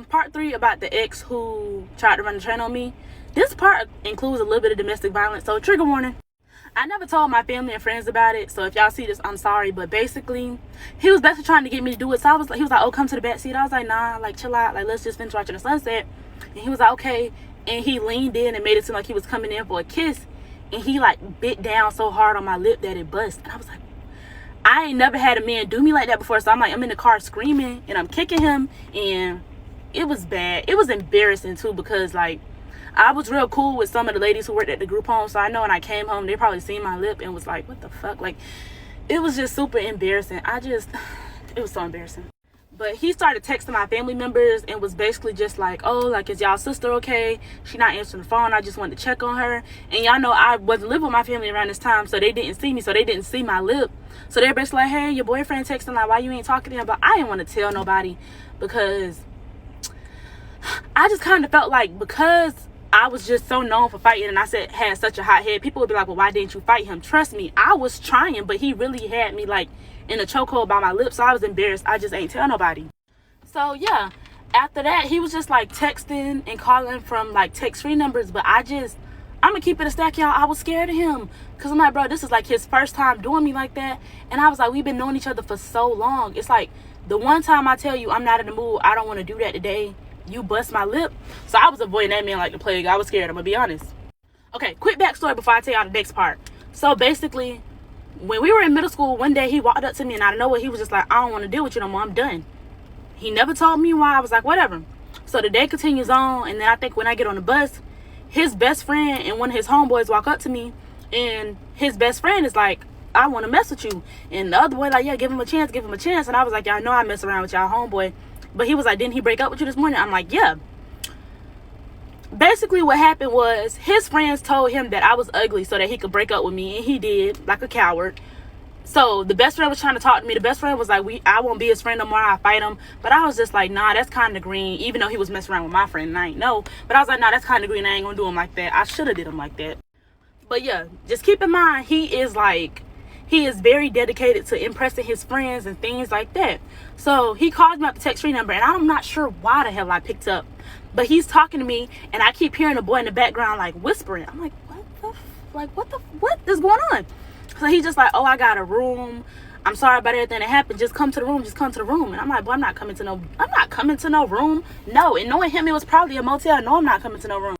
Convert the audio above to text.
Part 3 about the ex who tried to run the train on me. This part includes a little bit of domestic violence, so trigger warning. I never told my family and friends about it, so if y'all see this, I'm sorry. But basically, he was basically trying to get me to do it. So he was like, oh, come to the back seat. I was like, nah, like, chill out. Like, let's just finish watching the sunset. And he was like, okay. And he leaned in and made it seem like he was coming in for a kiss. And he, like, bit down so hard on my lip that it bust. And I was like, I ain't never had a man do me like that before. So I'm like, I'm in the car screaming and I'm kicking him. And it was bad. It was embarrassing, too, because, like, I was real cool with some of the ladies who worked at the group home. So I know when I came home, they probably seen my lip and was like, what the fuck? Like, it was just super embarrassing. It was so embarrassing. But he started texting my family members and was basically just like, oh, like, is y'all sister okay? She not answering the phone. I just wanted to check on her. And y'all know I wasn't living with my family around this time, so they didn't see me. So they didn't see my lip. So they're basically like, hey, your boyfriend texting, like, why you ain't talking to him? But I didn't want to tell nobody because I just kind of felt like because I was just so known for fighting and I had such a hot head, people would be like, well, why didn't you fight him? Trust me, I was trying, but he really had me like in a chokehold by my lips. So I was embarrassed. I just ain't tell nobody. So yeah, after that, he was just like texting and calling from like text-free numbers. But I'm gonna keep it a stack, y'all. I was scared of him because I'm like, bro, this is like his first time doing me like that. And I was like, we've been knowing each other for so long. It's like the one time I tell you I'm not in the mood, I don't want to do that today, you bust my lip. So I was avoiding that man like the plague. I was scared, I'm gonna be honest. Okay, quick backstory before I tell y'all the next part. So basically, when we were in middle school, one day he walked up to me and out of nowhere he was just like, I don't want to deal with you no more, I'm done. He never told me why. I was like, whatever. So the day continues on, and then I think when I get on the bus, his best friend and one of his homeboys walk up to me, and his best friend is like, I want to mess with you. And the other boy like, yeah, give him a chance. And I was like, y'all know I mess around with y'all homeboy. But he was like, didn't he break up with you this morning? I'm like, yeah. Basically what happened was his friends told him that I was ugly so that he could break up with me, and he did, like a coward. So the best friend was trying to talk to me. The best friend was like, I won't be his friend no more, I'll fight him. But I was just like, nah, that's kind of green, even though he was messing around with my friend and I ain't know. But I was like, nah, that's kind of green, I ain't gonna do him like that. I should have did him like that. But yeah, just keep in mind, he is very dedicated to impressing his friends and things like that. So he called me up the text-free number, and I'm not sure why the hell I picked up. But he's talking to me, and I keep hearing a boy in the background, like, whispering. I'm like, what is going on? So he's just like, oh, I got a room. I'm sorry about everything that happened. Just come to the room. And I'm like, boy, I'm not coming to no room. No, and knowing him, it was probably a motel. No, I'm not coming to no room.